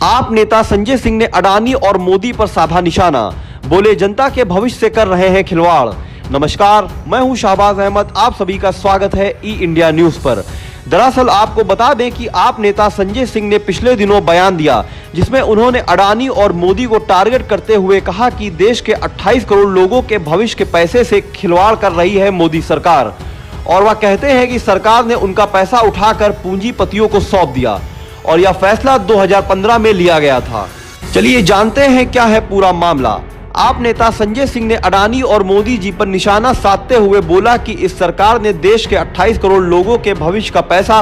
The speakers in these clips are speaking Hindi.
आप नेता संजय सिंह ने अडानी और मोदी पर साधा निशाना, बोले जनता के भविष्य से कर रहे हैं खिलवाड़। नमस्कार, मैं हूं शाहबाज अहमद, आप सभी का स्वागत है ई इंडिया न्यूज पर। दरअसल आपको बता दें कि आप नेता संजय सिंह ने पिछले दिनों बयान दिया जिसमें उन्होंने अडानी और मोदी को टारगेट करते हुए कहा कि देश के 28 करोड़ लोगों के भविष्य के पैसे से खिलवाड़ कर रही है मोदी सरकार, और वह कहते हैं कि सरकार ने उनका पैसा उठाकर पूंजीपतियों को सौंप दिया और यह फैसला 2015 में लिया गया था। चलिए जानते हैं क्या है पूरा मामला। आप नेता संजय सिंह ने अडानी और मोदी जी पर निशाना साधते हुए बोला कि इस सरकार ने देश के 28 करोड़ लोगों के भविष्य का पैसा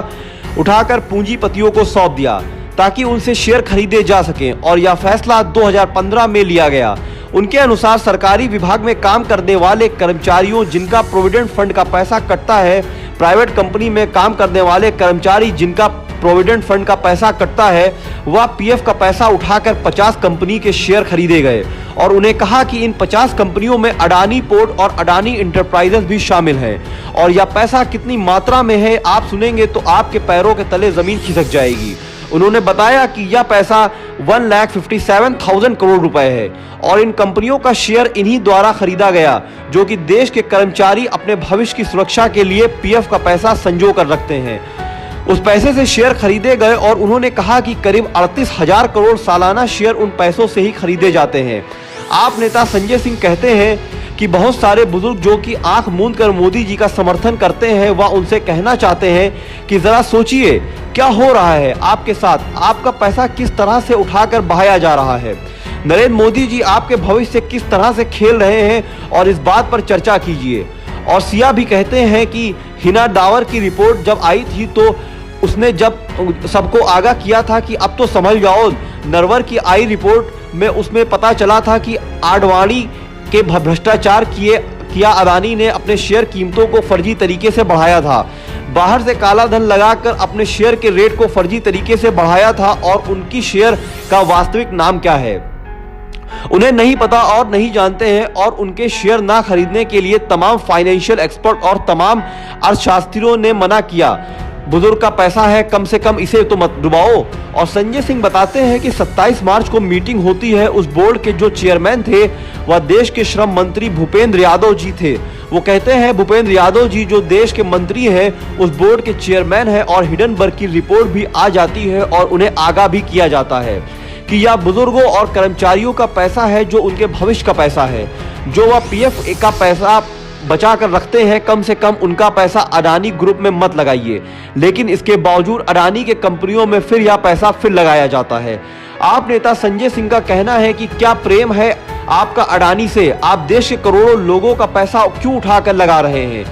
उठाकर पूंजीपतियों को सौंप दिया ताकि उनसे शेयर खरीदे जा सकें, और यह फैसला 2015 में लिया गया। उनके अनुसार सरकारी विभाग में काम करने वाले कर्मचारियों जिनका प्रोविडेंट फंड का पैसा कटता है, प्राइवेट कंपनी में काम करने वाले कर्मचारी जिनका प्रोविडेंट फंड का पैसा कटता है, वह पीएफ का पैसा उठाकर 50 कंपनी के शेयर खरीदे गए और उन्हें कहा कि इन 50 कंपनियों में अडानी पोर्ट और अडानी इंटरप्राइजेस भी शामिल हैं, और यह पैसा कितनी मात्रा में है आप सुनेंगे तो आपके पैरों के तले जमीन खिसक जाएगी। उन्होंने बताया कि यह पैसा 1,57,000 करोड़ रुपए है और इन कंपनियों का शेयर इन्हीं द्वारा खरीदा गया जो कि देश के कर्मचारी अपने भविष्य की सुरक्षा के लिए पीएफ का पैसा संजो कर रखते हैं। उस पैसे से शेयर खरीदे गए और उन्होंने कहा कि करीब 38,000 करोड़ सालाना शेयर उन पैसों से ही खरीदे जाते हैं। आप नेता संजय सिंह कहते हैं कि बहुत सारे बुजुर्ग जो कि आंख मूंद कर मोदी जी का समर्थन करते हैं, वह उनसे कहना चाहते हैं कि जरा सोचिए क्या हो रहा है आपके साथ, आपका पैसा किस तरह से उठाकर बहाया जा रहा है। नरेंद्र मोदी जी आपके भविष्य से किस तरह से खेल रहे हैं और इस बात पर चर्चा कीजिए। और सिया भी कहते हैं कि हिना डावर की रिपोर्ट जब आई थी तो उसने जब सबको आगाह किया था कि अब तो समझ जाओ, नरवर की आई रिपोर्ट में उसमें पता चला था कि आडवाणी के भ्रष्टाचार किया अडानी ने अपने शेयर कीमतों को फर्जी तरीके से बढ़ाया था, बाहर से काला धन लगाकर अपने शेयर के रेट को फर्जी तरीके से बढ़ाया था, और उनकी शेयर का वास्तविक नाम क्या है उन्हें नहीं पता और नहीं जानते हैं, और उनके शेयर ना खरीदने के लिए तमाम फाइनेंशियल एक्सपर्ट और तमाम अर्थशास्त्रियों ने मना किया। बुजुर्ग का पैसा है, कम से कम इसे तो मत डुबाओ। और संजय सिंह बताते हैं कि 27 मार्च को मीटिंग होती है। उस बोर्ड के जो चेयरमैन थे वह देश के श्रम मंत्री भूपेंद्र यादव जी थे। वो कहते हैं भूपेंद्र यादव जी जो देश के मंत्री हैं उस बोर्ड के चेयरमैन हैं, और हिडनबर्ग की रिपोर्ट भी आ जाती है और उन्हें आगाह भी किया जाता है कि यह बुजुर्गों और कर्मचारियों का पैसा है जो उनके भविष्य का पैसा है, जो वह पीएफ का पैसा बचा कर रखते हैं, कम से कम उनका पैसा अडानी ग्रुप में मत लगाइए। लेकिन इसके बावजूद अडानी के कंपनियों में फिर यह पैसा फिर लगाया जाता है। आप नेता संजय सिंह का कहना है कि क्या प्रेम है आपका अडानी से, आप देश के करोड़ों लोगों का पैसा क्यों उठाकर लगा रहे हैं,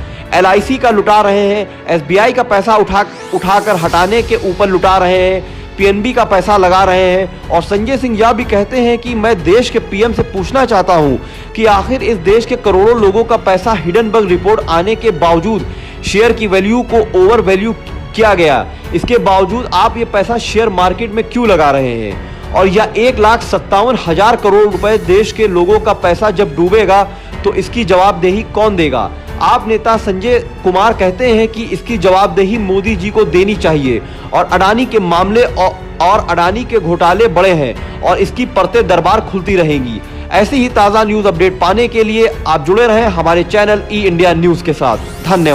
LIC का लुटा रहे हैं, SBI का पैसा उठाकर हटाने के ऊपर लुटा रहे हैं, PNB का पैसा लगा रहे हैं। और संजय सिंह यह भी कहते हैं कि मैं देश के PM से पूछना चाहता हूं कि आखिर इस देश के करोड़ों लोगों का पैसा हिडनबर्ग रिपोर्ट आने के बावजूद शेयर की वैल्यू को ओवर वैल्यू किया गया, इसके बावजूद आप ये पैसा शेयर मार्केट में क्यों लगा रहे हैं, और यह 1,57,000 करोड़ रुपए देश के लोगों का पैसा जब डूबेगा तो इसकी जवाबदेही कौन देगा। आप नेता संजय कुमार कहते हैं कि इसकी जवाबदेही मोदी जी को देनी चाहिए, और अडानी के मामले और अडानी के घोटाले बड़े हैं और इसकी परतें दरबार खुलती रहेंगी। ऐसी ही ताज़ा न्यूज़ अपडेट पाने के लिए आप जुड़े रहें हमारे चैनल ई इंडिया न्यूज़ के साथ। धन्यवाद।